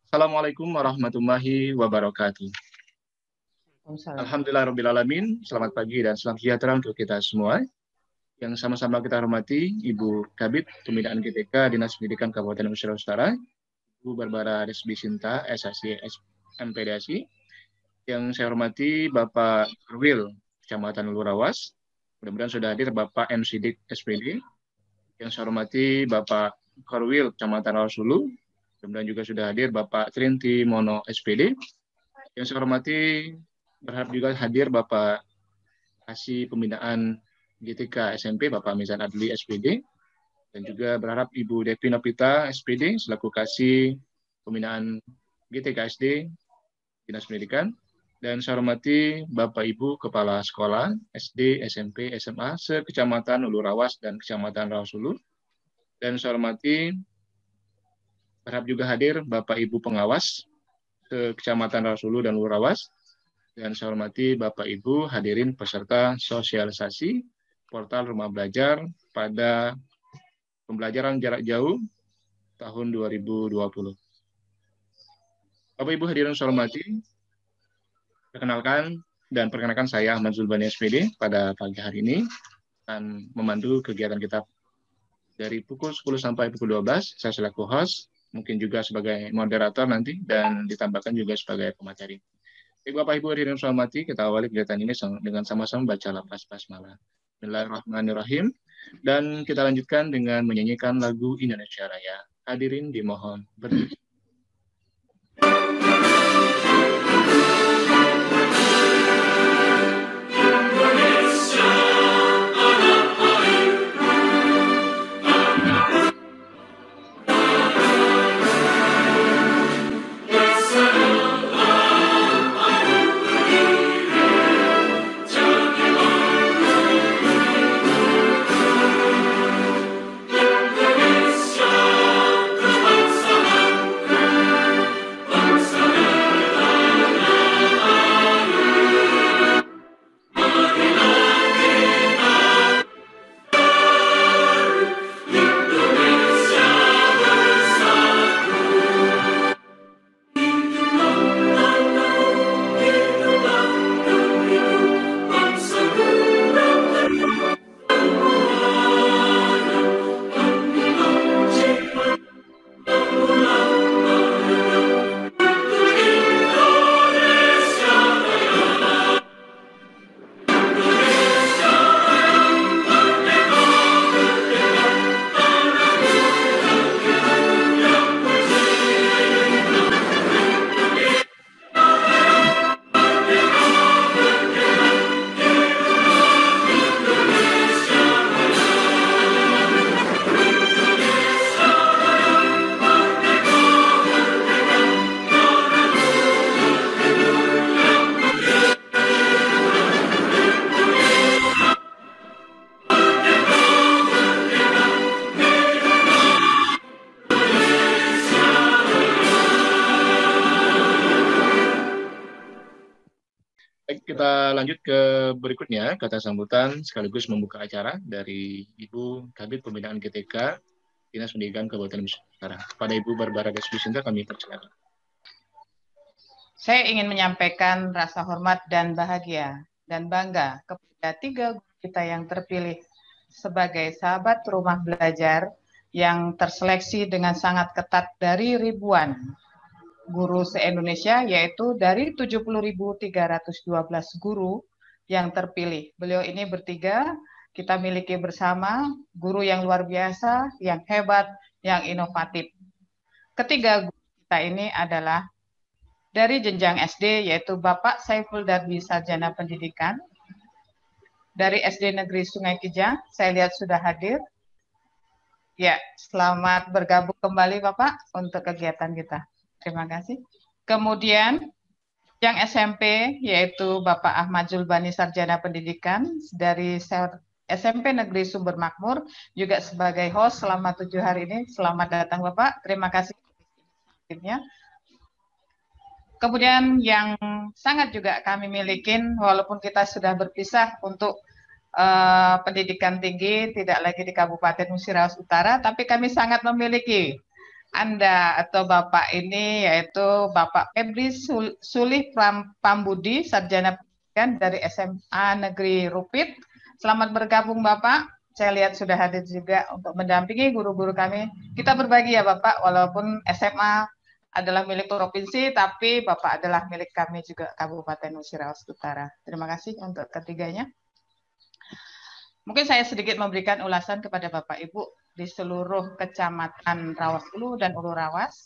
Assalamualaikum warahmatullahi wabarakatuh. Alhamdulillahirrabbilalamin. Selamat pagi dan selamat sejahtera untuk kita semua. Yang sama-sama kita hormati Ibu Kabid Pembinaan GTK Dinas Pendidikan Kabupaten Mesir Utara, Ibu Barbara Desbi Sinta, SHC MPDASI. Yang saya hormati Bapak Karwil, Kecamatan Lurawas. Mudah-mudahan sudah hadir Bapak M. Sidik, SPD. Yang saya hormati Bapak Karwil, Kecamatan Rawasulu. Mudah-mudahan juga sudah hadir Bapak Trinti Mono, SPD. Yang saya hormati, berharap juga hadir Bapak Kasih Pembinaan GTK SMP, Bapak Mizan Adli, SPD. Dan juga berharap Ibu Devi Nopita, SPD, selaku Kasih Pembinaan GTK SD, Dinas Pendidikan. Dan saya hormati Bapak Ibu Kepala Sekolah SD, SMP, SMA, se-Kecamatan Ulu Rawas dan Kecamatan Rawasulu. Dan saya hormati, berharap juga hadir Bapak Ibu Pengawas se-Kecamatan Rawasulu dan Ulu Rawas. Dan saya hormati Bapak Ibu hadirin peserta sosialisasi portal Rumah Belajar pada pembelajaran jarak jauh tahun 2020. Bapak Ibu hadirin saya hormati, perkenalkan saya Ahmad Zulbani SPD pada pagi hari ini akan memandu kegiatan kita dari pukul 10 sampai pukul 12. Saya selaku host, mungkin juga sebagai moderator nanti, dan ditambahkan juga sebagai pemateri. Bapak Ibu hadirin saya hormati, kita awali kegiatan ini dengan sama-sama baca lafaz basmalah. Bismillahirrahmanirrahim. Dan kita lanjutkan dengan menyanyikan lagu Indonesia Raya. Hadirin dimohon berdiri. Kita lanjut ke berikutnya, kata sambutan sekaligus membuka acara dari Ibu Kabid Pembinaan GTK Dinas Pendidikan Kabupaten Mesir Utara. Kepada Ibu Barbara Desbi Sinta kami persilakan. Saya ingin menyampaikan rasa hormat dan bahagia dan bangga kepada 3 guru kita yang terpilih sebagai sahabat rumah belajar yang terseleksi dengan sangat ketat dari ribuan guru se-Indonesia, yaitu dari 70.312 guru yang terpilih. Beliau ini bertiga kita miliki bersama guru yang luar biasa, yang hebat, yang inovatif. Ketiga guru kita ini adalah dari jenjang SD, yaitu Bapak Saiful Darbi, Sarjana Pendidikan. Dari SD Negeri Sungai Kijang, saya lihat sudah hadir. Ya, selamat bergabung kembali Bapak untuk kegiatan kita. Terima kasih. Kemudian yang SMP yaitu Bapak Ahmad Zulbani, Sarjana Pendidikan dari SMP Negeri Sumber Makmur, juga sebagai host selama 7 hari ini. Selamat datang Bapak. Terima kasih. Kemudian yang sangat juga kami milikin, walaupun kita sudah berpisah untuk pendidikan tinggi, tidak lagi di Kabupaten Mesir Utara, tapi kami sangat memiliki Anda atau Bapak ini yaitu Bapak Febri Sulih Pambudi, Sarjana Pendidikan dari SMA Negeri Rupit. Selamat bergabung Bapak. Saya lihat sudah hadir juga untuk mendampingi guru-guru kami. Kita berbagi ya Bapak, walaupun SMA adalah milik provinsi, tapi Bapak adalah milik kami juga Kabupaten Musirawas Utara. Terima kasih untuk ketiganya. Mungkin saya sedikit memberikan ulasan kepada Bapak Ibu di seluruh kecamatan Rawas Ulu dan Ulu Rawas,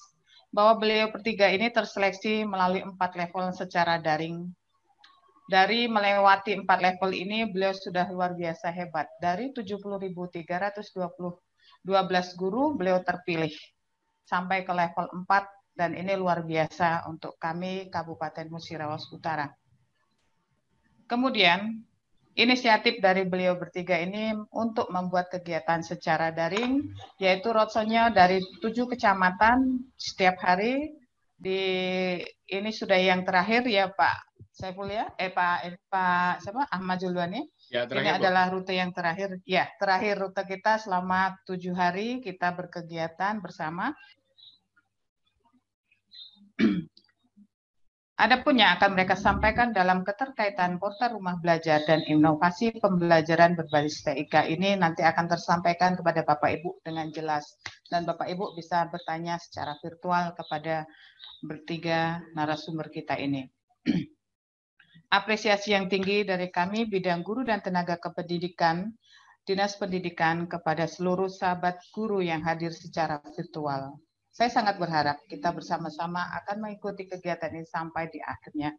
bahwa beliau bertiga ini terseleksi melalui 4 level secara daring. Dari melewati 4 level ini, beliau sudah luar biasa hebat. Dari 70.312 guru, beliau terpilih sampai ke level 4, dan ini luar biasa untuk kami Kabupaten Musirawas Utara. Kemudian, inisiatif dari beliau bertiga ini untuk membuat kegiatan secara daring, yaitu roadshow-nya dari 7 kecamatan setiap hari. Ini sudah yang terakhir ya Pak Saiful ya, Pak siapa Ahmad Julwani. Ya, ini adalah rute yang terakhir. Ya, terakhir rute kita selama 7 hari kita berkegiatan bersama. Adapun yang akan mereka sampaikan dalam keterkaitan portal rumah belajar dan inovasi pembelajaran berbasis TIK ini nanti akan tersampaikan kepada Bapak Ibu dengan jelas. Dan Bapak Ibu bisa bertanya secara virtual kepada bertiga narasumber kita ini. Apresiasi yang tinggi dari kami bidang guru dan tenaga kependidikan, Dinas Pendidikan kepada seluruh sahabat guru yang hadir secara virtual. Saya sangat berharap kita bersama-sama akan mengikuti kegiatan ini sampai di akhirnya.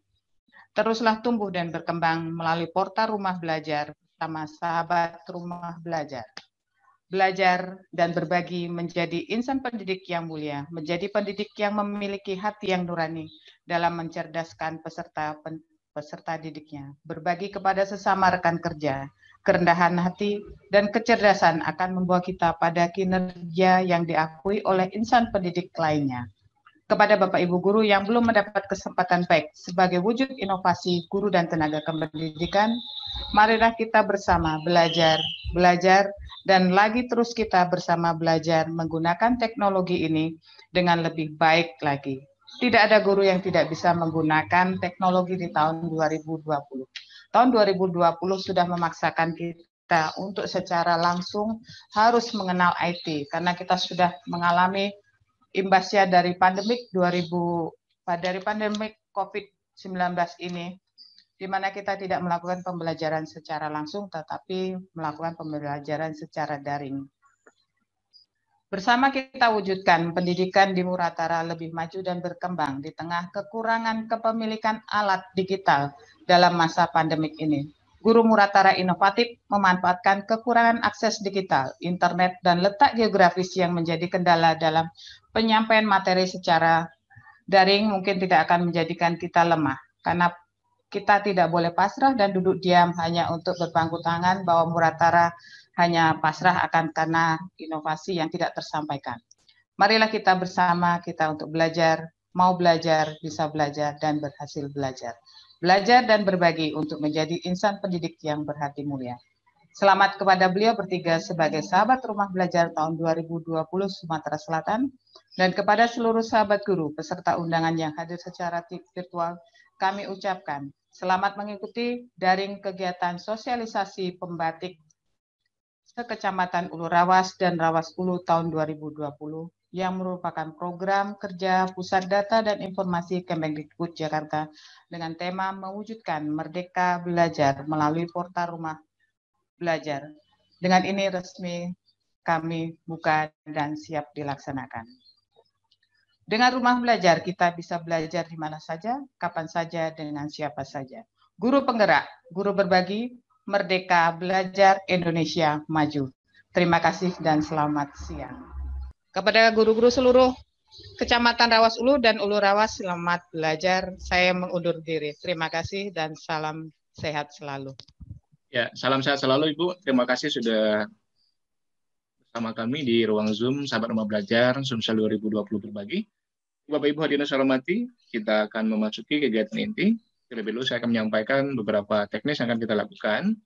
Teruslah tumbuh dan berkembang melalui portal rumah belajar bersama sahabat rumah belajar. Belajar dan berbagi menjadi insan pendidik yang mulia, menjadi pendidik yang memiliki hati yang nurani dalam mencerdaskan peserta didiknya. Berbagi kepada sesama rekan kerja, kerendahan hati, dan kecerdasan akan membawa kita pada kinerja yang diakui oleh insan pendidik lainnya. Kepada Bapak Ibu Guru yang belum mendapat kesempatan baik sebagai wujud inovasi guru dan tenaga kependidikan, marilah kita bersama belajar, dan lagi terus kita bersama belajar menggunakan teknologi ini dengan lebih baik lagi. Tidak ada guru yang tidak bisa menggunakan teknologi di tahun 2020. Tahun 2020 sudah memaksakan kita untuk secara langsung harus mengenal IT karena kita sudah mengalami imbasnya dari pandemik COVID-19 ini, di mana kita tidak melakukan pembelajaran secara langsung tetapi melakukan pembelajaran secara daring. Bersama kita wujudkan pendidikan di Muratara lebih maju dan berkembang di tengah kekurangan kepemilikan alat digital dalam masa pandemik ini. Guru Muratara inovatif memanfaatkan kekurangan akses digital, internet, dan letak geografis yang menjadi kendala dalam penyampaian materi secara daring mungkin tidak akan menjadikan kita lemah, karena kita tidak boleh pasrah dan duduk diam hanya untuk berpangku tangan bahwa Muratara hanya pasrah akan karena inovasi yang tidak tersampaikan. Marilah kita bersama kita untuk belajar, mau belajar, bisa belajar, dan berhasil belajar. Belajar dan berbagi untuk menjadi insan pendidik yang berhati mulia. Selamat kepada beliau bertiga sebagai sahabat rumah belajar tahun 2020 Sumatera Selatan, dan kepada seluruh sahabat guru peserta undangan yang hadir secara virtual, kami ucapkan selamat mengikuti daring kegiatan sosialisasi pembatik Sekecamatan Ulu Rawas dan Rawas Ulu tahun 2020 yang merupakan program kerja Pusat Data dan Informasi Kemendikbud Jakarta dengan tema mewujudkan Merdeka Belajar melalui portal rumah belajar. Dengan ini resmi kami buka dan siap dilaksanakan. Dengan rumah belajar kita bisa belajar di mana saja, kapan saja, dengan siapa saja. Guru penggerak, guru berbagi, Merdeka Belajar Indonesia Maju. Terima kasih dan selamat siang. Kepada guru-guru seluruh Kecamatan Rawas Ulu dan Ulu Rawas, selamat belajar. Saya mengundur diri. Terima kasih dan salam sehat selalu. Ya, salam sehat selalu Ibu. Terima kasih sudah bersama kami di ruang Zoom Sahabat Rumah Belajar Sumsel 2020 Berbagi. Bapak Ibu hadirin saya hormati, kita akan memasuki kegiatan inti. Terlebih dahulu saya akan menyampaikan beberapa teknis yang akan kita lakukan.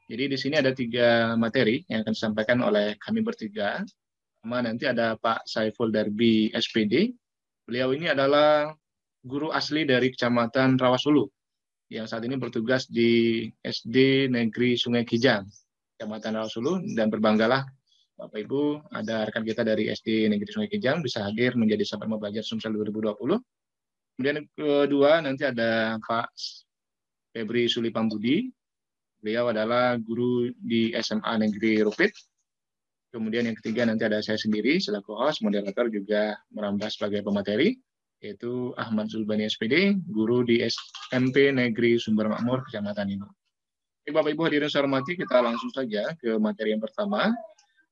Jadi di sini ada 3 materi yang akan disampaikan oleh kami bertiga. Pertama nanti ada Pak Saiful Darbi SPD. Beliau ini adalah guru asli dari Kecamatan Rawasulu yang saat ini bertugas di SD Negeri Sungai Kijang, Kecamatan Rawasulu, dan berbanggalah Bapak Ibu ada rekan kita dari SD Negeri Sungai Kijang bisa hadir menjadi sahabat mau belajar Sumsel 2020. Kemudian kedua nanti ada Pak Febri Sulipambudi. Beliau adalah guru di SMA Negeri Rupit. Kemudian yang ketiga nanti ada saya sendiri selaku host, moderator juga merambah sebagai pemateri, yaitu Ahmad Zulbani SPD, guru di SMP Negeri Sumber Makmur, Kecamatan ini. Bapak Ibu hadirin saya hormati, kita langsung saja ke materi yang pertama,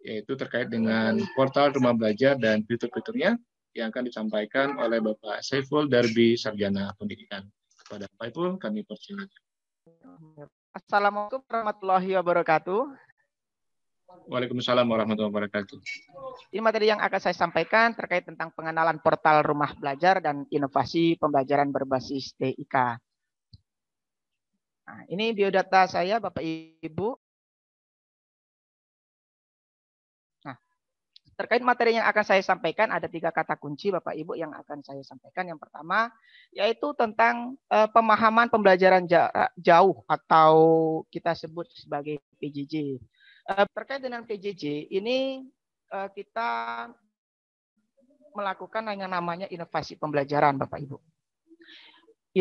yaitu terkait dengan portal rumah belajar dan fitur-fiturnya yang akan disampaikan oleh Bapak Saiful Darbi, Sarjana Pendidikan. Kepada Bapak Ibu, kami persilakan. Assalamualaikum warahmatullahi wabarakatuh. Waalaikumsalam warahmatullahi wabarakatuh. Ini materi yang akan saya sampaikan terkait tentang pengenalan portal rumah belajar dan inovasi pembelajaran berbasis TIK. Nah, ini biodata saya, Bapak Ibu. Nah, terkait materi yang akan saya sampaikan ada 3 kata kunci, Bapak Ibu, yang akan saya sampaikan. Yang pertama, yaitu tentang pemahaman pembelajaran jarak jauh atau kita sebut sebagai PJJ. Terkait dengan PJJ, ini kita melakukan yang namanya inovasi pembelajaran, Bapak Ibu.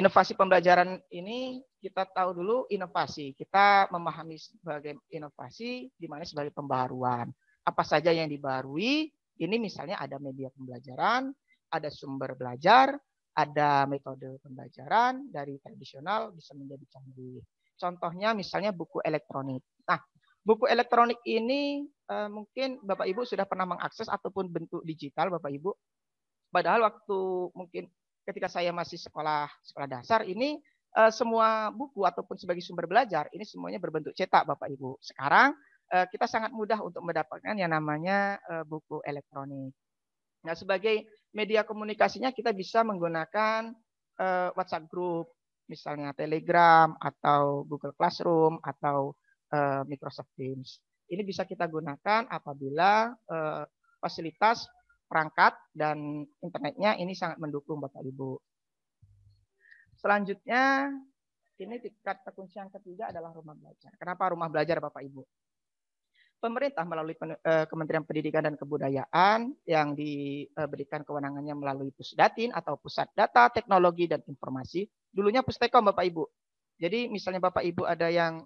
Inovasi pembelajaran ini kita tahu dulu inovasi. Kita memahami sebagai inovasi di mana sebagai pembaruan. Apa saja yang dibarui, ini misalnya ada media pembelajaran, ada sumber belajar, ada metode pembelajaran dari tradisional bisa menjadi canggih. Contohnya misalnya buku elektronik. Nah, buku elektronik ini mungkin Bapak Ibu sudah pernah mengakses ataupun bentuk digital Bapak Ibu. Padahal waktu mungkin ketika saya masih sekolah dasar ini semua buku ataupun sebagai sumber belajar ini semuanya berbentuk cetak Bapak Ibu. Sekarang kita sangat mudah untuk mendapatkan yang namanya buku elektronik. Nah, sebagai media komunikasinya kita bisa menggunakan WhatsApp group, misalnya Telegram atau Google Classroom atau Microsoft Teams. Ini bisa kita gunakan apabila fasilitas perangkat dan internetnya ini sangat mendukung Bapak Ibu. Selanjutnya, ini kata kunci yang ketiga adalah rumah belajar. Kenapa rumah belajar Bapak Ibu? Pemerintah melalui Kementerian Pendidikan dan Kebudayaan yang diberikan kewenangannya melalui Pusdatin atau Pusat Data, Teknologi, dan Informasi. Dulunya Pustekom Bapak Ibu. Jadi misalnya Bapak Ibu ada yang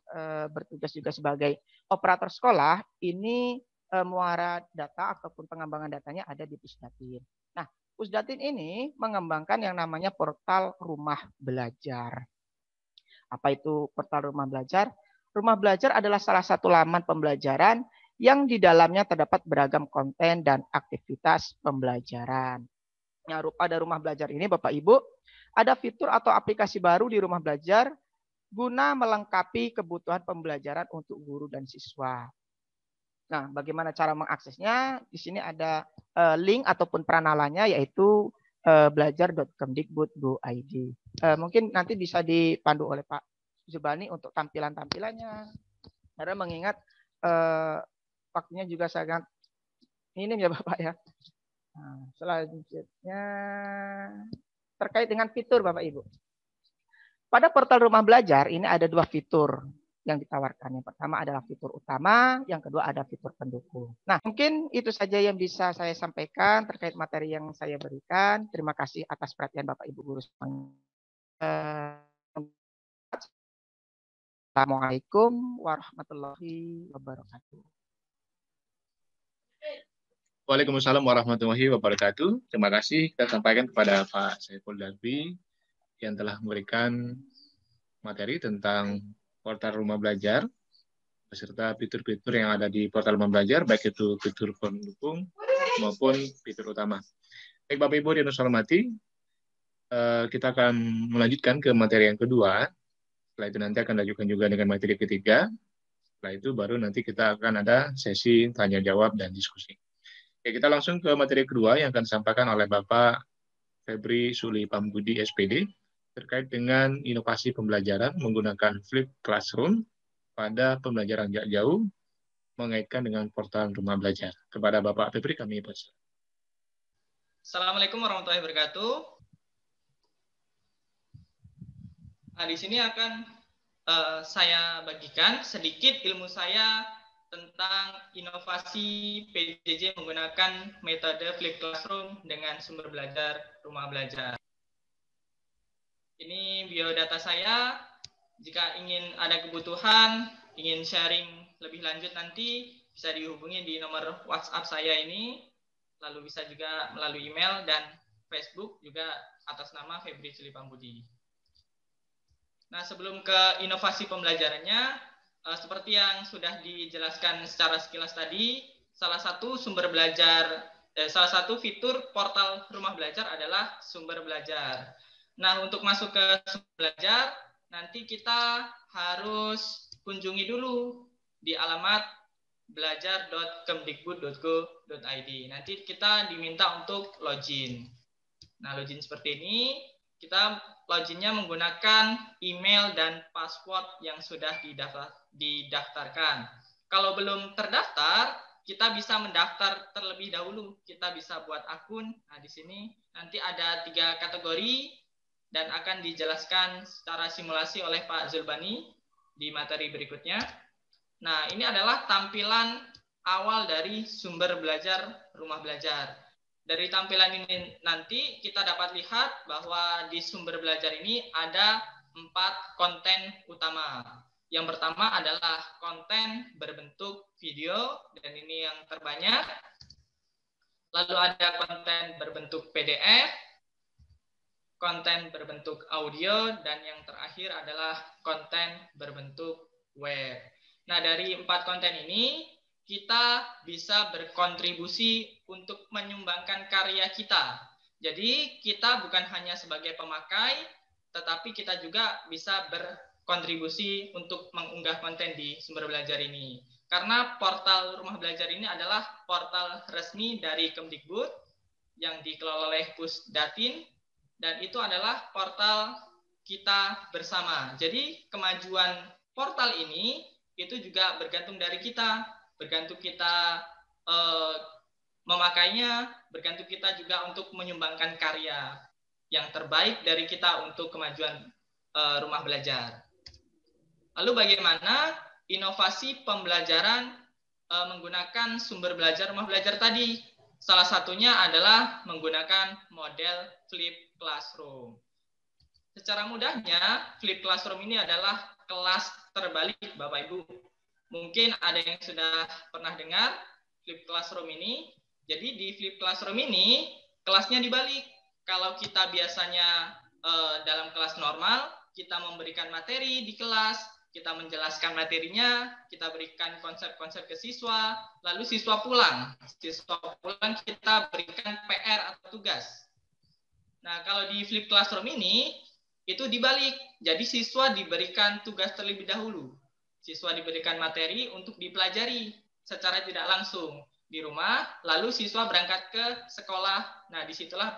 bertugas juga sebagai operator sekolah, ini muara data ataupun pengembangan datanya ada di Pusdatin. Nah, Pusdatin ini mengembangkan yang namanya portal rumah belajar. Apa itu portal rumah belajar? Rumah belajar adalah salah satu laman pembelajaran yang di dalamnya terdapat beragam konten dan aktivitas pembelajaran. Nah, pada rumah belajar ini Bapak Ibu, ada fitur atau aplikasi baru di rumah belajar guna melengkapi kebutuhan pembelajaran untuk guru dan siswa. Nah, bagaimana cara mengaksesnya? Di sini ada link ataupun peranalannya yaitu belajar.kemdikbud.go.id. Mungkin nanti bisa dipandu oleh Pak Zulbani untuk tampilan-tampilannya. Karena mengingat waktunya juga sangat minim ya Bapak ya. Nah, selanjutnya terkait dengan fitur Bapak Ibu. Pada portal rumah belajar ini ada 2 fitur yang ditawarkan. Yang pertama adalah fitur utama, yang kedua ada fitur pendukung. Nah, mungkin itu saja yang bisa saya sampaikan terkait materi yang saya berikan. Terima kasih atas perhatian Bapak Ibu guru semuanya. Assalamualaikum warahmatullahi wabarakatuh. Waalaikumsalam warahmatullahi wabarakatuh. Terima kasih kita sampaikan kepada Pak Saiful Darbi yang telah memberikan materi tentang portal rumah belajar beserta fitur-fitur yang ada di portal rumah belajar, baik itu fitur pendukung maupun fitur utama. Baik Bapak Ibu yang saya hormati, kita akan melanjutkan ke materi yang kedua. Setelah itu nanti akan lanjutkan juga dengan materi ketiga. Setelah itu baru nanti kita akan ada sesi tanya jawab dan diskusi. Oke, kita langsung ke materi kedua yang akan disampaikan oleh Bapak Febri Sulipambudi SPD terkait dengan inovasi pembelajaran menggunakan Flip Classroom pada pembelajaran jarak jauh mengaitkan dengan portal Rumah Belajar. Kepada Bapak Febri kami persilakan. Assalamualaikum warahmatullahi wabarakatuh. Nah, di sini akan saya bagikan sedikit ilmu saya tentang inovasi PJJ menggunakan metode Flip Classroom dengan sumber belajar Rumah Belajar. Ini biodata saya. Jika ingin ada kebutuhan, ingin sharing lebih lanjut nanti bisa dihubungi di nomor WhatsApp saya ini, lalu bisa juga melalui email dan Facebook juga atas nama Febri Cilipambudi. Nah, sebelum ke inovasi pembelajarannya, seperti yang sudah dijelaskan secara sekilas tadi, salah satu fitur portal Rumah Belajar adalah sumber belajar. Nah, untuk masuk ke sumber belajar, nanti kita harus kunjungi dulu di alamat belajar.kemdikbud.go.id. Nanti kita diminta untuk login. Nah, login seperti ini, kita loginnya menggunakan email dan password yang sudah didaftarkan. Kalau belum terdaftar, kita bisa mendaftar terlebih dahulu. Kita bisa buat akun. Nah, di sini nanti ada 3 kategori dan akan dijelaskan secara simulasi oleh Pak Zulbani di materi berikutnya. Nah, ini adalah tampilan awal dari sumber belajar Rumah Belajar. Dari tampilan ini nanti kita dapat lihat bahwa di sumber belajar ini ada 4 konten utama. Yang pertama adalah konten berbentuk video, dan ini yang terbanyak. Lalu ada konten berbentuk PDF, konten berbentuk audio, dan yang terakhir adalah konten berbentuk web. Nah, dari 4 konten ini, kita bisa berkontribusi untuk menyumbangkan karya kita. Jadi, kita bukan hanya sebagai pemakai, tetapi kita juga bisa berkontribusi untuk mengunggah konten di sumber belajar ini. Karena portal Rumah Belajar ini adalah portal resmi dari Kemdikbud yang dikelola oleh Pusdatin, dan itu adalah portal kita bersama. Jadi kemajuan portal ini itu juga bergantung dari kita, bergantung kita memakainya, bergantung kita juga untuk menyumbangkan karya yang terbaik dari kita untuk kemajuan Rumah Belajar. Lalu bagaimana inovasi pembelajaran menggunakan sumber belajar Rumah Belajar tadi? Salah satunya adalah menggunakan model Flip Classroom. Secara mudahnya, Flip Classroom ini adalah kelas terbalik, Bapak Ibu. Mungkin ada yang sudah pernah dengar Flip Classroom ini. Jadi di Flip Classroom ini, kelasnya dibalik. Kalau kita biasanya dalam kelas normal, kita memberikan materi di kelas, kita menjelaskan materinya, kita berikan konsep-konsep ke siswa, lalu siswa pulang. Siswa pulang kita berikan PR atau tugas. Nah, kalau di Flip Classroom ini, itu dibalik. Jadi siswa diberikan tugas terlebih dahulu. Siswa diberikan materi untuk dipelajari secara tidak langsung di rumah, lalu siswa berangkat ke sekolah. Nah, disitulah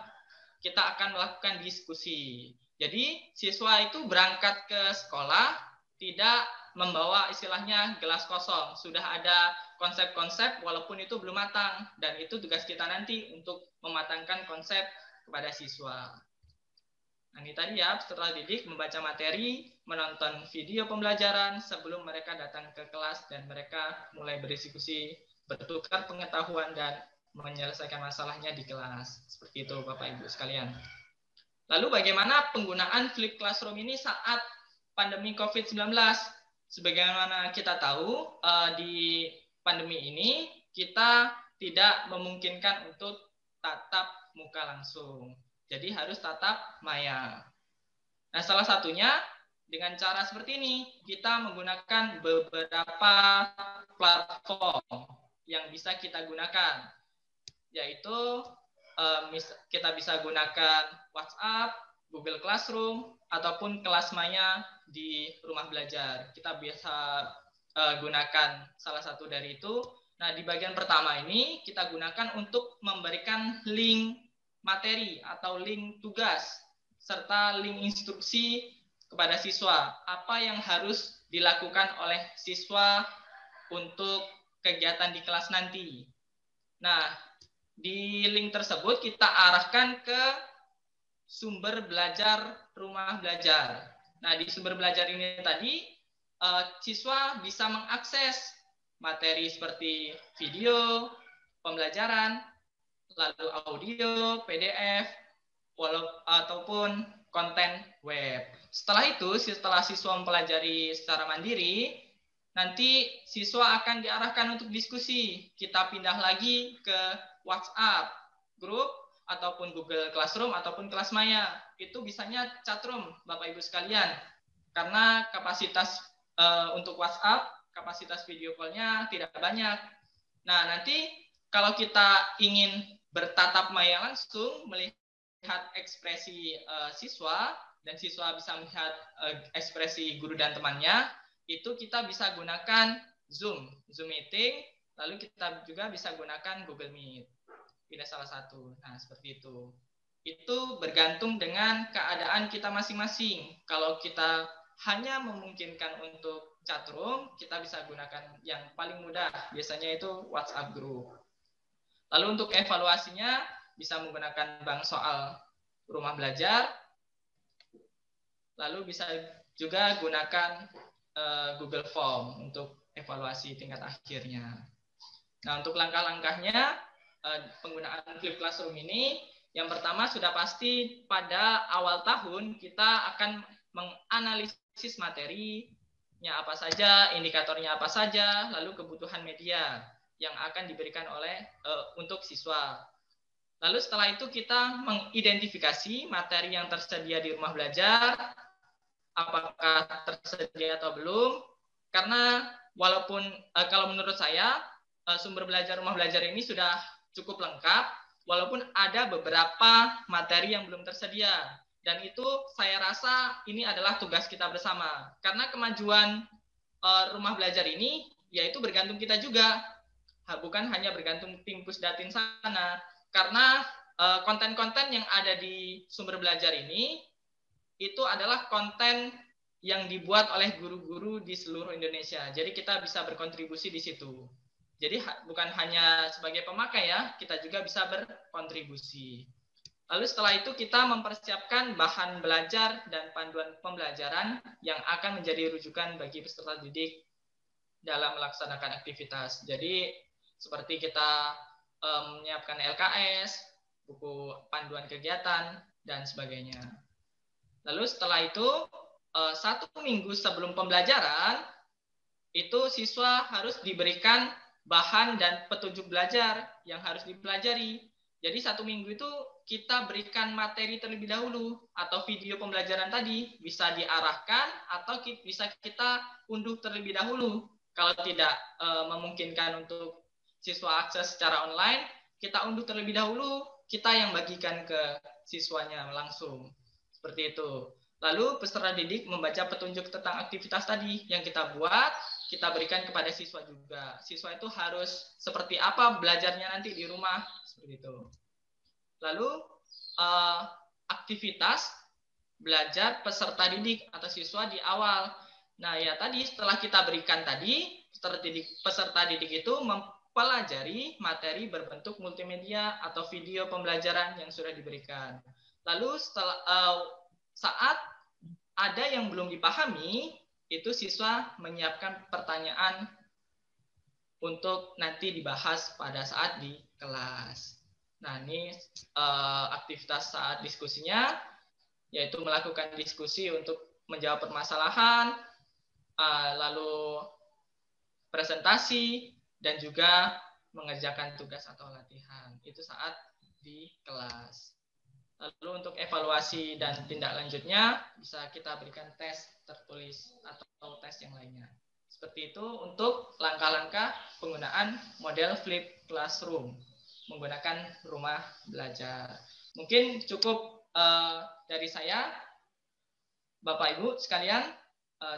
kita akan melakukan diskusi. Jadi, siswa itu berangkat ke sekolah, tidak membawa istilahnya gelas kosong. Sudah ada konsep-konsep walaupun itu belum matang. Dan itu tugas kita nanti untuk mematangkan konsep kepada siswa. Nah, ini tadi ya, peserta didik membaca materi, menonton video pembelajaran sebelum mereka datang ke kelas dan mereka mulai berdiskusi, bertukar pengetahuan dan menyelesaikan masalahnya di kelas. Seperti itu Bapak Ibu sekalian. Lalu bagaimana penggunaan Flip Classroom ini saat pandemi COVID-19? Sebagaimana kita tahu, di pandemi ini kita tidak memungkinkan untuk tatap muka langsung. Jadi harus tatap maya. Nah, salah satunya dengan cara seperti ini, kita menggunakan beberapa platform yang bisa kita gunakan, yaitu kita bisa gunakan WhatsApp, Google Classroom, ataupun kelas maya di Rumah Belajar. Kita bisa gunakan salah satu dari itu. Nah, di bagian pertama ini kita gunakan untuk memberikan link materi atau link tugas serta link instruksi kepada siswa. Apa yang harus dilakukan oleh siswa untuk kegiatan di kelas nanti. Nah, di link tersebut kita arahkan ke sumber belajar rumah belajar. Nah, di sumber belajar ini tadi, siswa bisa mengakses materi seperti video, pembelajaran, lalu audio, PDF, ataupun konten web. Setelah itu, setelah siswa mempelajari secara mandiri, nanti siswa akan diarahkan untuk diskusi. Kita pindah lagi ke WhatsApp, grup, ataupun Google Classroom, ataupun Kelas Maya. Itu bisanya chatroom, Bapak Ibu sekalian. Karena kapasitas untuk WhatsApp, kapasitas video call-nya tidak banyak. Nah, nanti kalau kita ingin bertatap maya langsung, melihat ekspresi siswa, dan siswa bisa melihat ekspresi guru dan temannya, itu kita bisa gunakan Zoom Meeting, lalu kita juga bisa gunakan Google Meet. Pilih salah satu. Nah, seperti itu. Itu bergantung dengan keadaan kita masing-masing. Kalau kita hanya memungkinkan untuk chatroom, kita bisa gunakan yang paling mudah. Biasanya itu WhatsApp group. Lalu untuk evaluasinya, bisa menggunakan bank soal rumah belajar. Lalu bisa juga gunakan Google Form untuk evaluasi tingkat akhirnya. Nah, untuk langkah-langkahnya, penggunaan Flip Classroom ini, yang pertama sudah pasti pada awal tahun kita akan menganalisis materinya apa saja, indikatornya apa saja, lalu kebutuhan media yang akan diberikan untuk siswa. Lalu setelah itu kita mengidentifikasi materi yang tersedia di rumah belajar, apakah tersedia atau belum, karena walaupun kalau menurut saya sumber belajar rumah belajar ini sudah cukup lengkap, walaupun ada beberapa materi yang belum tersedia. Dan itu saya rasa ini adalah tugas kita bersama. Karena kemajuan rumah belajar ini, yaitu bergantung kita juga. Bukan hanya bergantung tim Pusdatin sana. Karena konten-konten yang ada di sumber belajar ini, itu adalah konten yang dibuat oleh guru-guru di seluruh Indonesia. Jadi kita bisa berkontribusi di situ. Jadi bukan hanya sebagai pemakai ya, kita juga bisa berkontribusi. Lalu setelah itu kita mempersiapkan bahan belajar dan panduan pembelajaran yang akan menjadi rujukan bagi peserta didik dalam melaksanakan aktivitas. Jadi seperti kita menyiapkan LKS, buku panduan kegiatan, dan sebagainya. Lalu setelah itu, 1 minggu sebelum pembelajaran, itu siswa harus diberikan bahan dan petunjuk belajar yang harus dipelajari. Jadi 1 minggu itu kita berikan materi terlebih dahulu, atau video pembelajaran tadi bisa diarahkan atau bisa kita unduh terlebih dahulu. Kalau tidak memungkinkan untuk siswa akses secara online, kita unduh terlebih dahulu, kita yang bagikan ke siswanya langsung. Seperti itu. Lalu peserta didik membaca petunjuk tentang aktivitas tadi yang kita buat, kita berikan kepada siswa juga. Siswa itu harus seperti apa belajarnya nanti di rumah, seperti itu. Lalu aktivitas belajar peserta didik atau siswa di awal. Nah ya tadi setelah kita berikan tadi, peserta didik itu mempelajari materi berbentuk multimedia atau video pembelajaran yang sudah diberikan. Lalu saat ada yang belum dipahami, itu siswa menyiapkan pertanyaan untuk nanti dibahas pada saat di kelas. Nah, ini aktivitas saat diskusinya, yaitu melakukan diskusi untuk menjawab permasalahan, lalu presentasi, dan juga mengerjakan tugas atau latihan. Itu saat di kelas. Lalu untuk evaluasi dan tindak lanjutnya, bisa kita berikan tes tertulis atau tes yang lainnya. Seperti itu untuk langkah-langkah penggunaan model Flip Classroom, menggunakan rumah belajar. Mungkin cukup dari saya, Bapak Ibu sekalian.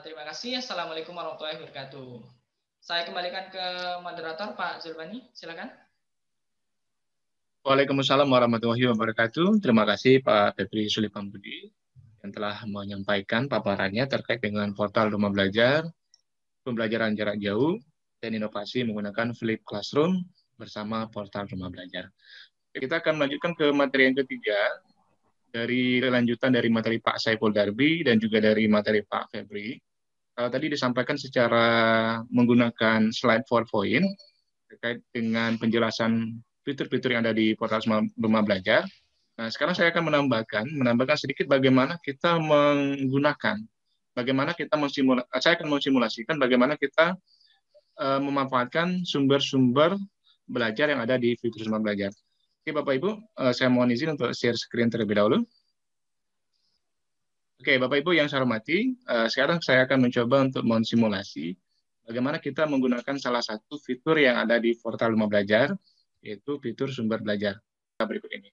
Terima kasih. Assalamualaikum warahmatullahi wabarakatuh. Saya kembalikan ke moderator Pak Zulbani, silakan. Waalaikumsalam warahmatullahi wabarakatuh. Terima kasih Pak Febri Sulipambudi yang telah menyampaikan paparannya terkait dengan portal rumah belajar, pembelajaran jarak jauh, dan inovasi menggunakan Flip Classroom bersama portal Rumah Belajar. Kita akan melanjutkan ke materi yang ketiga, dari lanjutan dari materi Pak Saiful Darbi dan juga dari materi Pak Febri. Tadi disampaikan secara menggunakan slide PowerPoint terkait dengan penjelasan fitur-fitur yang ada di portal Rumah Belajar. Nah, sekarang saya akan menambahkan sedikit bagaimana kita menggunakan, saya akan mensimulasikan bagaimana kita memanfaatkan sumber-sumber belajar yang ada di fitur Rumah Belajar. Oke, Bapak Ibu, saya mohon izin untuk share screen terlebih dahulu. Oke, Bapak Ibu yang saya hormati, sekarang saya akan mencoba untuk mensimulasi bagaimana kita menggunakan salah satu fitur yang ada di portal Rumah Belajar, yaitu fitur sumber belajar berikut ini.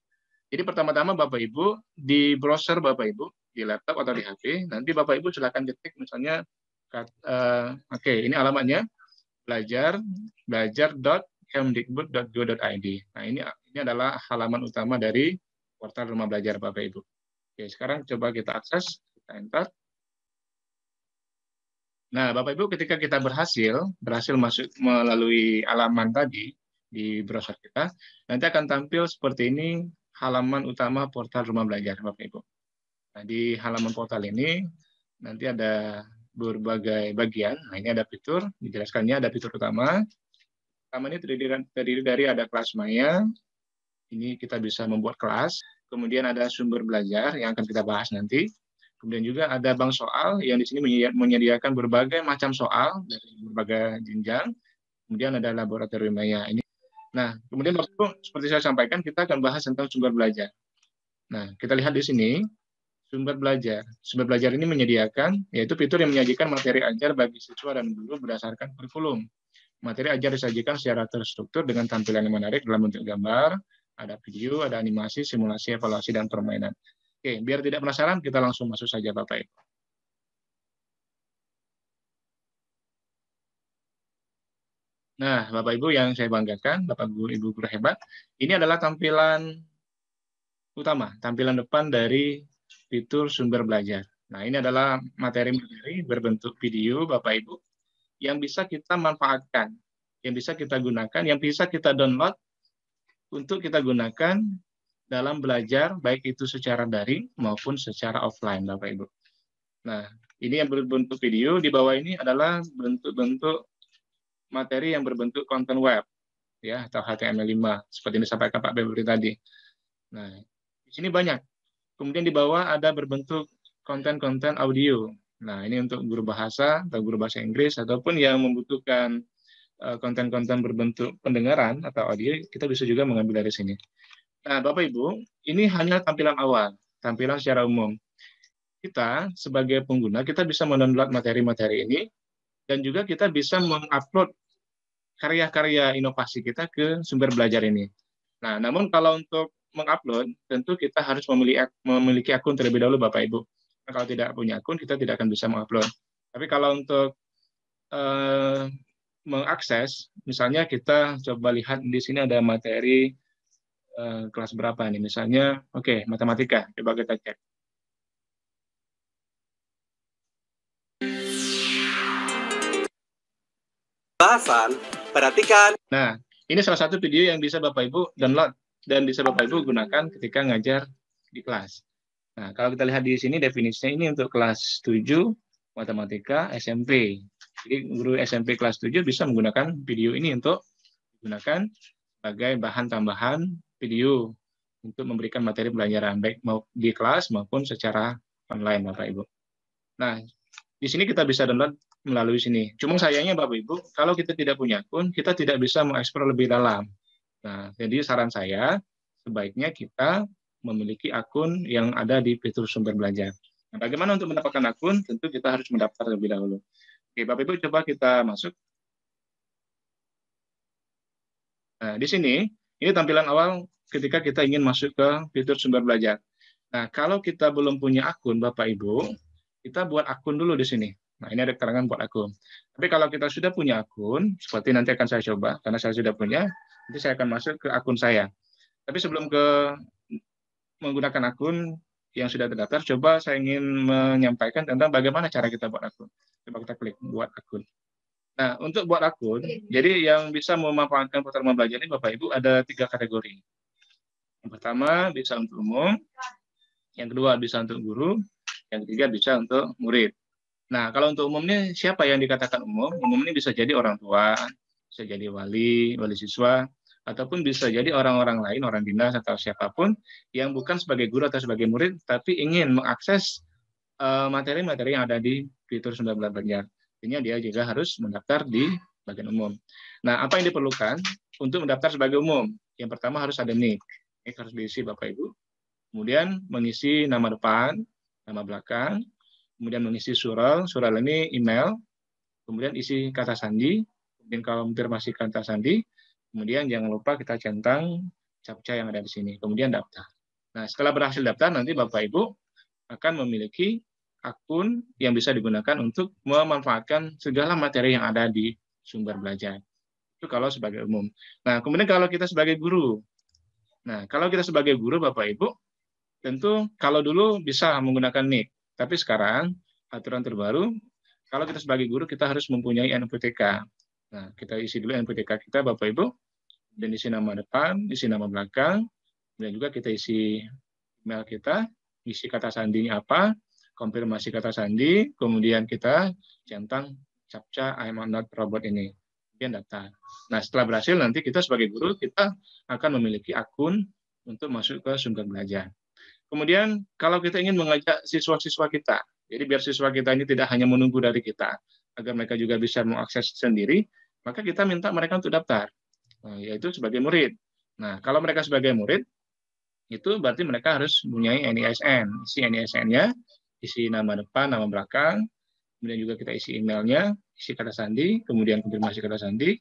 Jadi pertama-tama Bapak Ibu, di browser Bapak Ibu, di laptop atau di HP, nanti Bapak Ibu silakan ketik misalnya, oke, ini alamatnya, belajar.kemdikbud.go.id. Nah, ini adalah halaman utama dari portal Rumah Belajar Bapak Ibu. Oke, sekarang coba kita akses, kita enter. Nah, Bapak Ibu, ketika kita berhasil masuk melalui halaman tadi di browser kita, nanti akan tampil seperti ini halaman utama portal Rumah Belajar Bapak Ibu. Nah, di halaman portal ini nanti ada berbagai bagian. Nah, ini ada fitur, dijelaskannya ada fitur utama. Pertama ini terdiri dari ada kelas maya, ini kita bisa membuat kelas. Kemudian ada sumber belajar yang akan kita bahas nanti. Kemudian juga ada bank soal yang di sini menyediakan berbagai macam soal dari berbagai jenjang. Kemudian ada laboratorium maya. Nah, kemudian waktu seperti saya sampaikan kita akan bahas tentang sumber belajar. Nah, kita lihat di sini sumber belajar. Sumber belajar ini menyediakan, yaitu fitur yang menyajikan materi ajar bagi siswa dan guru berdasarkan kurikulum. Materi ajar disajikan secara terstruktur dengan tampilan yang menarik dalam bentuk gambar, ada video, ada animasi, simulasi, evaluasi, dan permainan. Oke, biar tidak penasaran, kita langsung masuk saja Bapak Ibu. Nah, Bapak Ibu yang saya banggakan, Bapak Ibu guru hebat, ini adalah tampilan utama, tampilan depan dari fitur sumber belajar. Nah, ini adalah materi-materi berbentuk video, Bapak Ibu, yang bisa kita manfaatkan, yang bisa kita gunakan, yang bisa kita download untuk kita gunakan dalam belajar, baik itu secara daring maupun secara offline, Bapak Ibu. Nah, ini yang berbentuk video, di bawah ini adalah bentuk-bentuk materi yang berbentuk konten web, ya, atau HTML5, seperti yang disampaikan Pak Febri tadi. Nah, di sini banyak. Kemudian di bawah ada berbentuk konten-konten audio. Nah, ini untuk guru bahasa atau guru bahasa Inggris, ataupun yang membutuhkan konten-konten berbentuk pendengaran atau audio, kita bisa juga mengambil dari sini. Nah, Bapak Ibu, ini hanya tampilan awal, tampilan secara umum. Kita sebagai pengguna, kita bisa mendownload materi-materi ini, dan juga kita bisa mengupload karya-karya inovasi kita ke sumber belajar ini. Nah, namun kalau untuk mengupload, tentu kita harus memiliki akun terlebih dahulu, Bapak Ibu. Nah, kalau tidak punya akun, kita tidak akan bisa mengupload. Tapi kalau untuk mengakses, misalnya kita coba lihat di sini ada materi kelas berapa nih, misalnya, oke, matematika, coba kita cek. Bahasan, perhatikan. Nah, ini salah satu video yang bisa Bapak Ibu download dan bisa Bapak Ibu gunakan ketika ngajar di kelas. Nah, kalau kita lihat di sini definisinya ini untuk kelas 7 matematika SMP. Jadi guru SMP kelas 7 bisa menggunakan video ini untuk digunakan sebagai bahan tambahan video untuk memberikan materi pelajaran baik mau di kelas maupun secara online, Bapak Ibu. Nah, di sini kita bisa download melalui sini. Cuma sayangnya Bapak Ibu, kalau kita tidak punya akun, kita tidak bisa mengeksplor lebih dalam. Nah, jadi saran saya, sebaiknya kita memiliki akun yang ada di fitur sumber belajar. Nah, bagaimana untuk mendapatkan akun? Tentu kita harus mendaftar terlebih dahulu. Oke, Bapak Ibu coba kita masuk. Nah, di sini, ini tampilan awal ketika kita ingin masuk ke fitur sumber belajar. Nah, kalau kita belum punya akun, Bapak Ibu, kita buat akun dulu di sini. Nah, ini ada keterangan buat akun. Tapi kalau kita sudah punya akun, seperti nanti akan saya coba, karena saya sudah punya, nanti saya akan masuk ke akun saya. Tapi sebelum menggunakan akun yang sudah terdaftar, coba saya ingin menyampaikan tentang bagaimana cara kita buat akun. Coba kita klik buat akun. Nah, untuk buat akun, jadi yang bisa memanfaatkan portal rumah belajar ini Bapak Ibu ada 3 kategori. Yang pertama bisa untuk umum, yang kedua bisa untuk guru, yang ketiga bisa untuk murid. Nah, kalau untuk umum ini siapa yang dikatakan umum? Umum ini bisa jadi orang tua, bisa jadi wali siswa, ataupun bisa jadi orang-orang lain, orang dinas atau siapapun yang bukan sebagai guru atau sebagai murid, tapi ingin mengakses materi-materi yang ada di fitur Sumber Belajar. Artinya dia juga harus mendaftar di bagian umum. Nah, apa yang diperlukan untuk mendaftar sebagai umum? Yang pertama harus ada NIK. NIK harus diisi Bapak Ibu. Kemudian mengisi nama depan, nama belakang, kemudian mengisi surel ini email, kemudian isi kata sandi, kemudian konfirmasi kata sandi, kemudian jangan lupa kita centang captcha yang ada di sini, kemudian daftar. Nah, setelah berhasil daftar, nanti Bapak Ibu akan memiliki akun yang bisa digunakan untuk memanfaatkan segala materi yang ada di Sumber Belajar. Itu kalau sebagai umum. Nah, kemudian kalau kita sebagai guru. Nah, kalau kita sebagai guru, Bapak Ibu, tentu kalau dulu bisa menggunakan NIK. Tapi sekarang, aturan terbaru, kalau kita sebagai guru, kita harus mempunyai NPTK. Nah, kita isi dulu NPTK kita, Bapak Ibu, dan isi nama depan, isi nama belakang, dan juga kita isi email kita, isi kata sandinya apa, konfirmasi kata sandi, kemudian kita centang captcha I'm not robot ini, kemudian daftar. Nah, setelah berhasil nanti kita sebagai guru kita akan memiliki akun untuk masuk ke Sumber Belajar. Kemudian kalau kita ingin mengajak siswa-siswa kita, jadi biar siswa kita ini tidak hanya menunggu dari kita, agar mereka juga bisa mengakses sendiri, maka kita minta mereka untuk daftar, yaitu sebagai murid. Nah, kalau mereka sebagai murid, itu berarti mereka harus mempunyai NISN. Isi NISN-nya, isi nama depan, nama belakang, kemudian juga kita isi emailnya, isi kata sandi, kemudian konfirmasi kata sandi,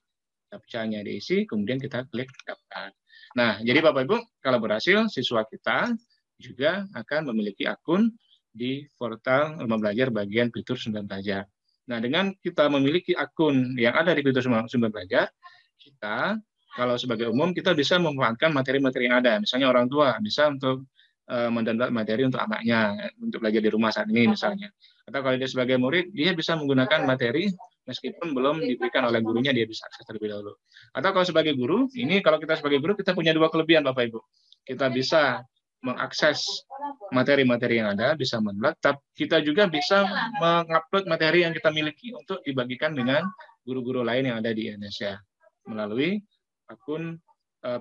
captcha-nya diisi, kemudian kita klik daftar. Nah, jadi Bapak Ibu, kalau berhasil, siswa kita juga akan memiliki akun di portal Rumah Belajar bagian fitur Sumber Belajar. Nah, dengan kita memiliki akun yang ada di fitur Sumber Belajar, kita kalau sebagai umum kita bisa memanfaatkan materi-materi yang ada. Misalnya orang tua bisa untuk mendownload materi untuk anaknya untuk belajar di rumah saat ini misalnya. Atau kalau dia sebagai murid, dia bisa menggunakan materi meskipun belum diberikan oleh gurunya, dia bisa akses terlebih dahulu. Atau kalau sebagai guru, ini kalau kita sebagai guru kita punya 2 kelebihan Bapak Ibu. Kita bisa mengakses materi-materi yang ada, bisa mendownload, tapi kita juga bisa mengupload materi yang kita miliki untuk dibagikan dengan guru-guru lain yang ada di Indonesia melalui akun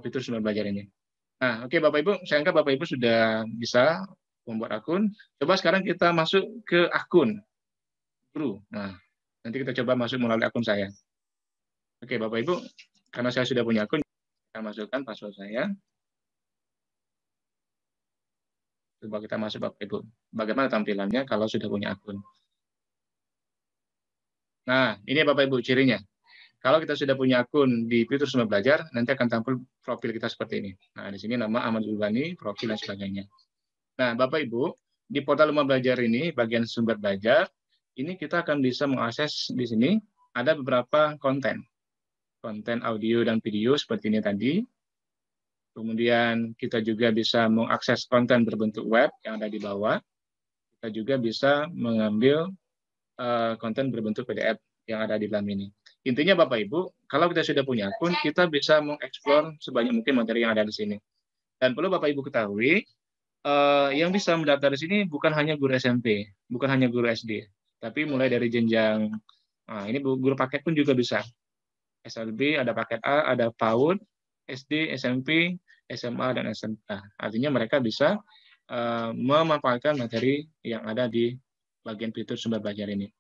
fitur Sumber Belajar ini. Nah, oke Bapak Ibu, saya anggap Bapak Ibu sudah bisa membuat akun. Coba sekarang kita masuk ke akun guru. Nah, nanti kita coba masuk melalui akun saya. Oke Bapak Ibu, karena saya sudah punya akun, saya masukkan password saya. Coba kita masuk Bapak Ibu. Bagaimana tampilannya kalau sudah punya akun? Nah, ini Bapak Ibu cirinya. Kalau kita sudah punya akun di fitur Sumber Belajar, nanti akan tampil profil kita seperti ini. Nah, di sini nama Ahmad Zulbani, profil dan sebagainya. Nah, Bapak Ibu, di portal Rumah Belajar ini, bagian Sumber Belajar, ini kita akan bisa mengakses di sini, ada beberapa konten. Konten audio dan video seperti ini tadi. Kemudian kita juga bisa mengakses konten berbentuk web yang ada di bawah. Kita juga bisa mengambil konten berbentuk PDF yang ada di dalam ini. Intinya Bapak Ibu, kalau kita sudah punya akun, kita bisa mengeksplor sebanyak mungkin materi yang ada di sini. Dan perlu Bapak Ibu ketahui, yang bisa mendaftar di sini bukan hanya guru SMP, bukan hanya guru SD, tapi mulai dari jenjang, ini guru paket pun juga bisa. SLB, ada paket A, ada PAUD, SD, SMP, SMA, dan SMK. Artinya mereka bisa memanfaatkan materi yang ada di bagian fitur Sumber Belajar ini.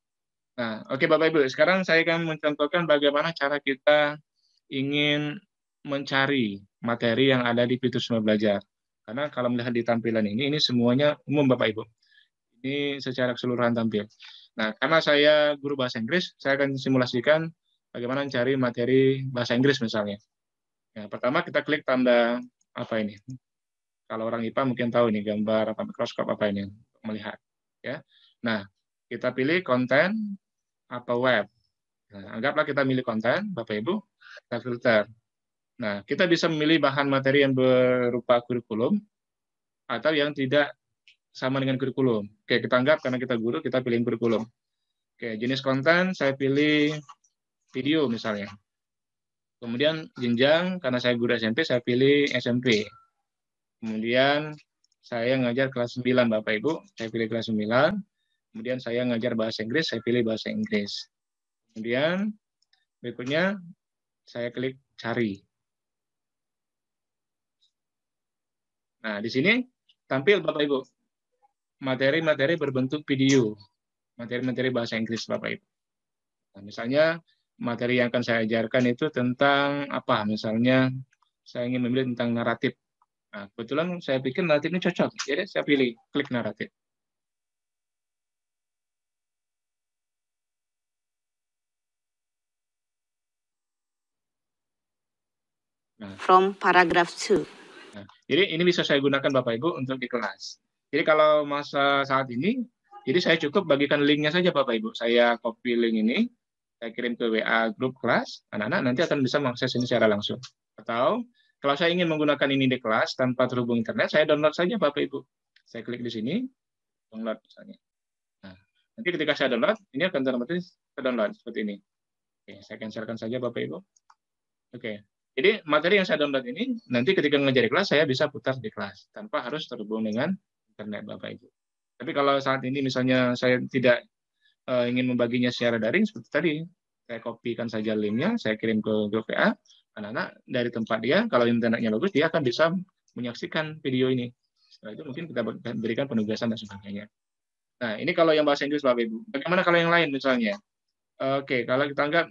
Nah, oke Bapak Ibu, sekarang saya akan mencontohkan bagaimana cara kita ingin mencari materi yang ada di fitur Sumber Belajar. Karena kalau melihat di tampilan ini semuanya umum Bapak Ibu. Ini secara keseluruhan tampil. Nah, karena saya guru bahasa Inggris, saya akan simulasikan bagaimana mencari materi bahasa Inggris misalnya. Nah, pertama kita klik tanda apa ini. Kalau orang IPA mungkin tahu ini gambar apa mikroskop apa ini untuk melihat. Ya. Nah, kita pilih konten atau web. Nah, anggaplah kita milih konten, Bapak Ibu, kita filter. Nah, kita bisa memilih bahan materi yang berupa kurikulum atau yang tidak sama dengan kurikulum. Oke, kita anggap karena kita guru, kita pilih kurikulum. Oke, jenis konten saya pilih video misalnya. Kemudian jenjang, karena saya guru SMP, saya pilih SMP. Kemudian saya ngajar kelas 9 Bapak Ibu, saya pilih kelas 9. Kemudian saya ngajar bahasa Inggris, saya pilih bahasa Inggris. Kemudian berikutnya saya klik cari. Nah, di sini tampil Bapak Ibu materi-materi berbentuk video, materi-materi bahasa Inggris Bapak Ibu. Nah, misalnya materi yang akan saya ajarkan itu tentang apa? Misalnya saya ingin memilih tentang naratif. Nah, kebetulan saya pikir naratif ini cocok, jadi saya pilih klik naratif. Nah, From paragraph 2. nah, jadi ini bisa saya gunakan Bapak Ibu untuk di kelas. Jadi kalau masa saat ini, jadi saya cukup bagikan linknya saja Bapak Ibu. Saya copy link ini, saya kirim ke WA grup kelas, anak-anak nanti akan bisa mengakses ini secara langsung. Atau kalau saya ingin menggunakan ini di kelas tanpa terhubung internet, saya download saja Bapak Ibu. Saya klik di sini, download misalnya. Nah, nanti ketika saya download, ini akan otomatis terdownload seperti ini. Oke, saya cancelkan saja Bapak Ibu. Oke. Jadi materi yang saya download ini, nanti ketika mengajar di kelas, saya bisa putar di kelas, tanpa harus terhubung dengan internet Bapak Ibu. Tapi kalau saat ini misalnya saya tidak ingin membaginya secara daring, seperti tadi, saya kopikan saja linknya, saya kirim ke grup WA, anak-anak dari tempat dia, kalau internetnya bagus, dia akan bisa menyaksikan video ini. Setelah itu mungkin kita berikan penugasan dan sebagainya. Nah, ini kalau yang bahasa Inggris Bapak Ibu. Bagaimana kalau yang lain misalnya? Oke, kalau kita anggap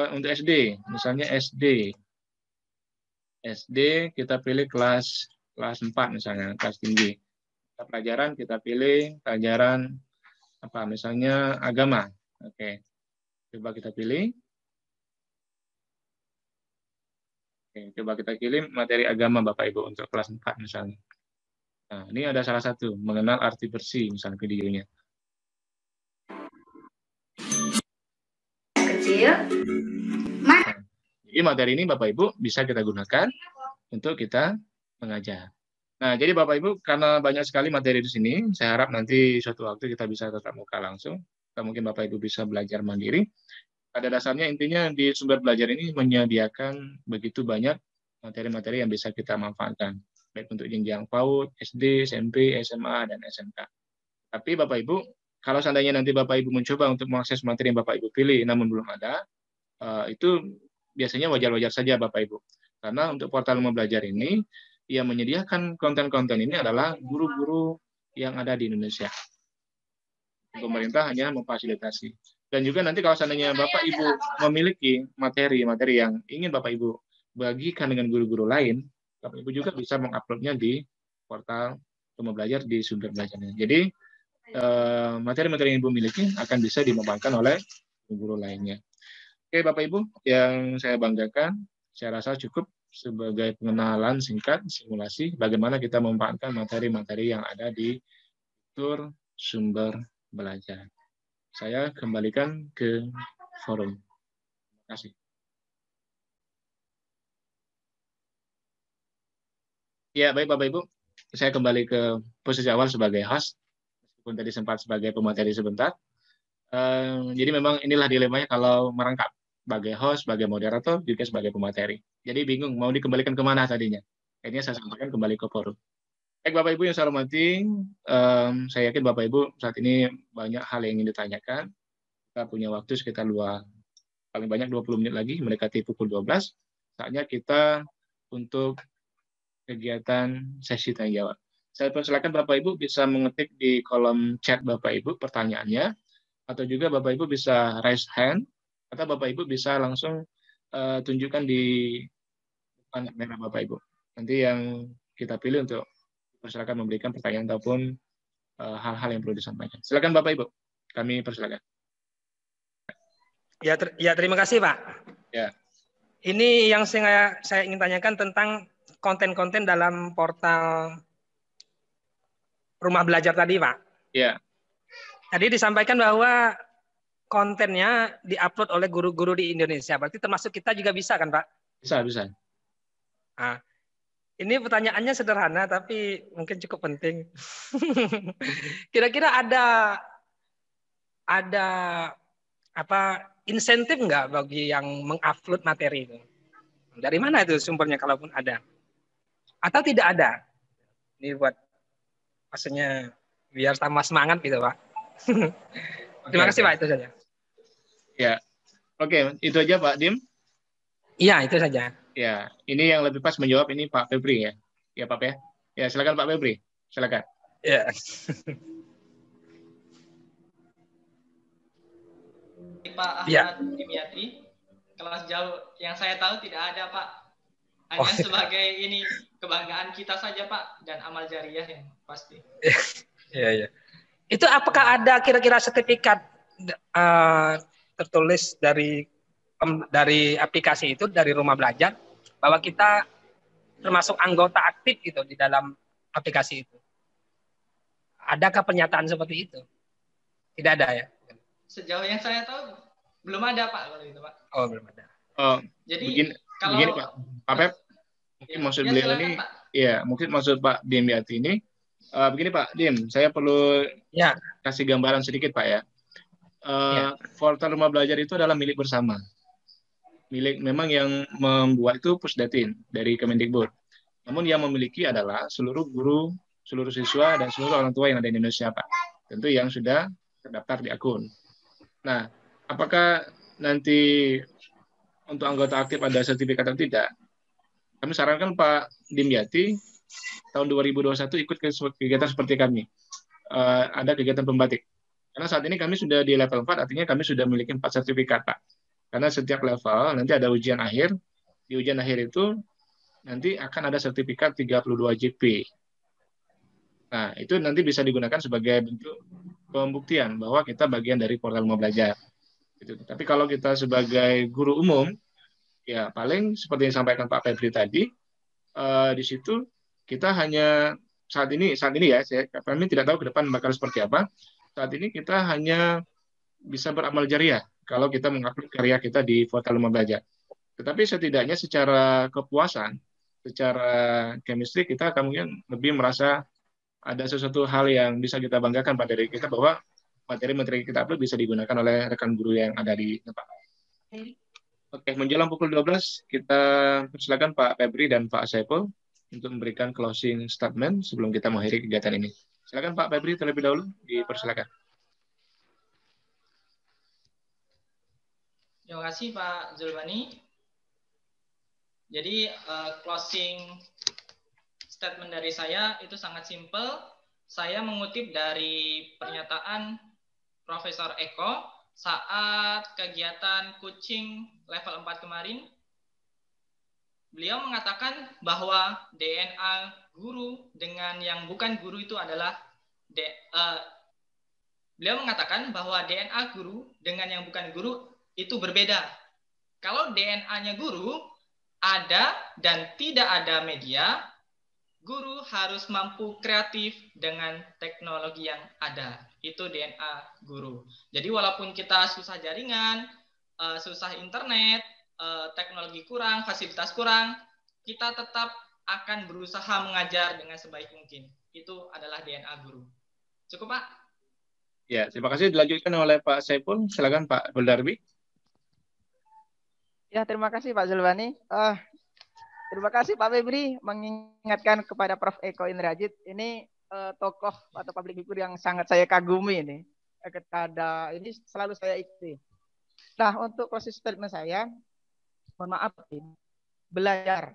untuk SD, misalnya SD kita pilih kelas 4 misalnya, kelas tinggi. Pelajaran kita pilih pelajaran apa? Misalnya agama. Oke. Coba kita pilih. Oke, coba kita pilih materi agama Bapak Ibu untuk kelas 4 misalnya. Nah, ini ada salah satu, mengenal arti bersih misalnya videonya. Kecil. Jadi materi ini Bapak Ibu bisa kita gunakan untuk kita mengajar. Nah, jadi Bapak Ibu, karena banyak sekali materi di sini, saya harap nanti suatu waktu kita bisa tatap muka langsung. Atau mungkin Bapak Ibu bisa belajar mandiri. Pada dasarnya intinya di sumber belajar ini menyediakan begitu banyak materi-materi yang bisa kita manfaatkan. Baik untuk jenjang PAUD, SD, SMP, SMA, dan SMK. Tapi Bapak Ibu, kalau seandainya nanti Bapak Ibu mencoba untuk mengakses materi yang Bapak Ibu pilih, namun belum ada, itu biasanya wajar-wajar saja Bapak Ibu. Karena untuk portal Rumah Belajar ini, yang menyediakan konten-konten ini adalah guru-guru yang ada di Indonesia. Pemerintah hanya memfasilitasi. Dan juga nanti kalau seandainya Bapak Ibu memiliki materi-materi yang ingin Bapak Ibu bagikan dengan guru-guru lain, Bapak Ibu juga bisa menguploadnya di portal Rumah Belajar di sumber belajarnya. Jadi materi-materi yang Ibu miliki akan bisa dimanfaatkan oleh guru lainnya. Oke Bapak Ibu, yang saya banggakan, saya rasa cukup sebagai pengenalan singkat simulasi bagaimana kita memanfaatkan materi-materi yang ada di fitur sumber belajar. Saya kembalikan ke forum. Terima kasih. Ya, baik Bapak Ibu. Saya kembali ke posisi awal sebagai host, meskipun tadi sempat sebagai pemateri sebentar. Jadi memang inilah dilemanya kalau merangkap sebagai host, sebagai moderator, juga sebagai pemateri. Jadi bingung mau dikembalikan kemana tadinya. Akhirnya saya sampaikan kembali ke forum. Baik Bapak Ibu yang saya hormati, saya yakin Bapak Ibu saat ini banyak hal yang ingin ditanyakan. Kita punya waktu sekitar paling banyak 20 menit lagi, mendekati pukul 12. Saatnya kita untuk kegiatan sesi tanya jawab. Saya persilakan Bapak Ibu bisa mengetik di kolom chat Bapak Ibu pertanyaannya, atau juga Bapak Ibu bisa raise hand, atau Bapak Ibu bisa langsung tunjukkan di depan kamera Bapak Ibu. Nanti yang kita pilih untuk persilakan memberikan pertanyaan ataupun hal-hal yang perlu disampaikan. Silakan Bapak Ibu, kami persilakan. Ya, terima kasih Pak. Ya. Ini yang saya ingin tanyakan tentang konten-konten dalam portal Rumah Belajar tadi Pak. Ya. Tadi disampaikan bahwa kontennya diupload oleh guru-guru di Indonesia. Berarti termasuk kita juga bisa kan Pak? Bisa. Nah, ini pertanyaannya sederhana tapi mungkin cukup penting. Kira-kira ada apa insentif nggak bagi yang mengupload materi itu? Dari mana itu sumbernya kalaupun ada? Atau tidak ada? Ini buat maksudnya biar tambah semangat gitu Pak. Terima kasih Pak, itu saja. Ya, oke, itu aja Pak Dim. Iya, itu saja. Ya, ini yang lebih pas menjawab ini Pak Febri ya. Ya Pak ya. Ya, silakan Pak Febri. Silakan. Ya. Pak Ahmad Dimyati. Kalau sejauh yang saya tahu tidak ada Pak. Hanya sebagai ini kebanggaan kita saja Pak dan amal jariah yang pasti. Iya, iya. Itu apakah ada kira-kira sertifikat tertulis dari aplikasi itu, dari rumah belajar, bahwa kita termasuk anggota aktif gitu di dalam aplikasi itu? Adakah pernyataan seperti itu? Tidak ada ya? Sejauh yang saya tahu belum ada Pak kalau itu Pak. Oh, belum ada. Jadi begini Pak Pep, mungkin maksud beliau ini, Pak. Ya mungkin maksud Pak Dimyati ini, begini Pak Dim, saya perlu kasih gambaran sedikit Pak ya. Portal rumah belajar itu adalah milik bersama. Milik memang yang membuat itu Pusdatin dari Kemendikbud. Namun yang memiliki adalah seluruh guru, seluruh siswa, dan seluruh orang tua yang ada di Indonesia, Pak. Tentu yang sudah terdaftar di akun. Nah, apakah nanti untuk anggota aktif ada sertifikat atau tidak? Kami sarankan Pak Dimyati tahun 2021 ikut kegiatan seperti kami. Ada kegiatan pembatik. Karena saat ini kami sudah di level 4, artinya kami sudah memiliki 4 sertifikat, Pak. Karena setiap level nanti ada ujian akhir. Di ujian akhir itu nanti akan ada sertifikat 32 JP. Nah, itu nanti bisa digunakan sebagai bentuk pembuktian bahwa kita bagian dari portal rumah belajar. Gitu. Tapi kalau kita sebagai guru umum, ya paling seperti yang disampaikan Pak Febri tadi, di situ kita hanya saat ini ya, kami tidak tahu ke depan bakal seperti apa. Saat ini kita hanya bisa beramal jariah kalau kita mengupload karya kita di portal rumah belajar. Tetapi setidaknya secara kepuasan, secara chemistry kita kemudian lebih merasa ada sesuatu hal yang bisa kita banggakan pada diri kita bahwa materi-materi kita upload bisa digunakan oleh rekan guru yang ada di tempat. Oke, menjelang pukul 12 kita persilakan Pak Febri dan Pak Saiful untuk memberikan closing statement sebelum kita mengakhiri kegiatan ini. Silakan Pak Febri terlebih dahulu, dipersilakan. Terima kasih Pak Zulbani. Jadi closing statement dari saya itu sangat simpel. Saya mengutip dari pernyataan Profesor Eko saat kegiatan coaching level 4 kemarin. Beliau mengatakan bahwa DNA guru dengan yang bukan guru itu adalah beliau mengatakan bahwa DNA guru dengan yang bukan guru itu berbeda. Kalau DNA-nya guru ada dan tidak ada media, guru harus mampu kreatif dengan teknologi yang ada. Itu DNA guru. Jadi walaupun kita susah jaringan, susah internet, teknologi kurang, fasilitas kurang, kita tetap akan berusaha mengajar dengan sebaik mungkin. Itu adalah DNA guru. Cukup Pak? Ya, terima kasih. Dilanjutkan oleh Pak Saiful. Silakan Pak Goldarbi. Ya, terima kasih Pak Zulbani. Terima kasih Pak Febri mengingatkan kepada Prof. Eko Indrajit. Ini tokoh atau public figure yang sangat saya kagumi ini. Ini selalu saya ikuti. Nah, untuk proses statement saya, mohon maaf, belajar.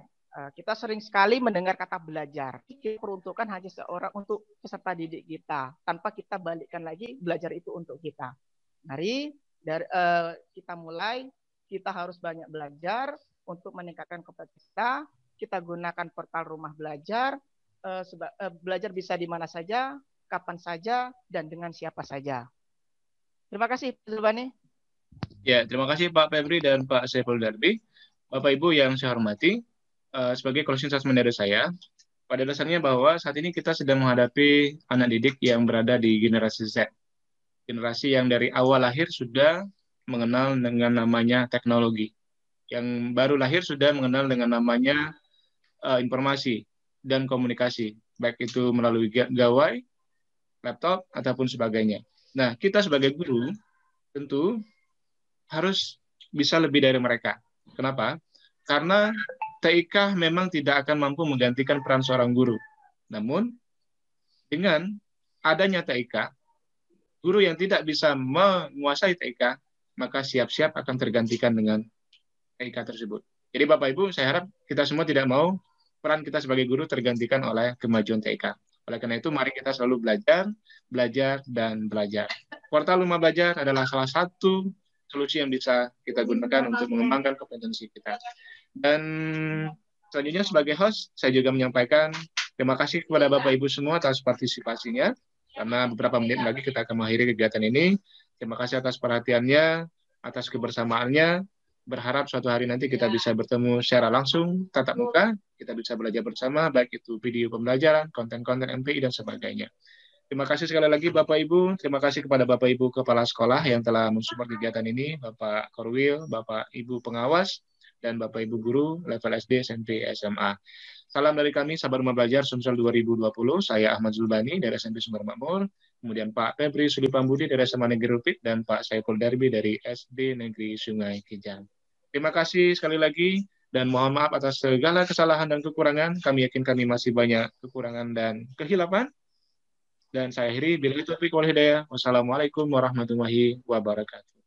Kita sering sekali mendengar kata belajar. Kita peruntukkan hanya seorang untuk peserta didik kita. Tanpa kita balikkan lagi, belajar itu untuk kita. Mari kita mulai. Kita harus banyak belajar untuk meningkatkan kompetensi kita. Kita gunakan portal rumah belajar. Belajar bisa di mana saja, kapan saja, dan dengan siapa saja. Terima kasih, Pak Zulbani. Ya, terima kasih Pak Febri dan Pak Saiful Darbi. Bapak Ibu yang saya hormati, sebagai closing statement dari saya, pada dasarnya bahwa saat ini kita sedang menghadapi anak didik yang berada di generasi Z. Generasi yang dari awal lahir sudah mengenal dengan namanya teknologi. Yang baru lahir sudah mengenal dengan namanya informasi dan komunikasi, baik itu melalui gawai, laptop, ataupun sebagainya. Nah, kita sebagai guru tentu harus bisa lebih dari mereka. Kenapa? Karena TIK memang tidak akan mampu menggantikan peran seorang guru. Namun, dengan adanya TIK, guru yang tidak bisa menguasai TIK, maka siap-siap akan tergantikan dengan TIK tersebut. Jadi Bapak Ibu, saya harap kita semua tidak mau peran kita sebagai guru tergantikan oleh kemajuan TIK. Oleh karena itu, mari kita selalu belajar, belajar, dan belajar. Portal Rumah Belajar adalah salah satu solusi yang bisa kita gunakan untuk mengembangkan kompetensi kita. Dan selanjutnya sebagai host, saya juga menyampaikan terima kasih kepada Bapak Ibu semua atas partisipasinya, karena beberapa menit lagi kita akan mengakhiri kegiatan ini. Terima kasih atas perhatiannya, atas kebersamaannya. Berharap suatu hari nanti kita bisa bertemu secara langsung, tatap muka, kita bisa belajar bersama, baik itu video pembelajaran, konten-konten MPI, dan sebagainya. Terima kasih sekali lagi Bapak Ibu, terima kasih kepada Bapak Ibu Kepala Sekolah yang telah mensupport kegiatan ini, Bapak Korwil, Bapak Ibu Pengawas, dan Bapak Ibu Guru level SD, SMP, SMA. Salam dari kami, Sahabat Rumah Belajar Sumsel 2020, saya Ahmad Zulbani dari SMP Sumber Makmur, kemudian Pak Febri Sudipambudi dari SMA Negeri Rupit, dan Pak Saiful Darbi dari SD Negeri Sungai Kijang. Terima kasih sekali lagi, dan mohon maaf atas segala kesalahan dan kekurangan. Kami yakin kami masih banyak kekurangan dan kehilapan. Dan saya akhiri, bila itu taufiq wal hidayah. Wassalamualaikum warahmatullahi wabarakatuh.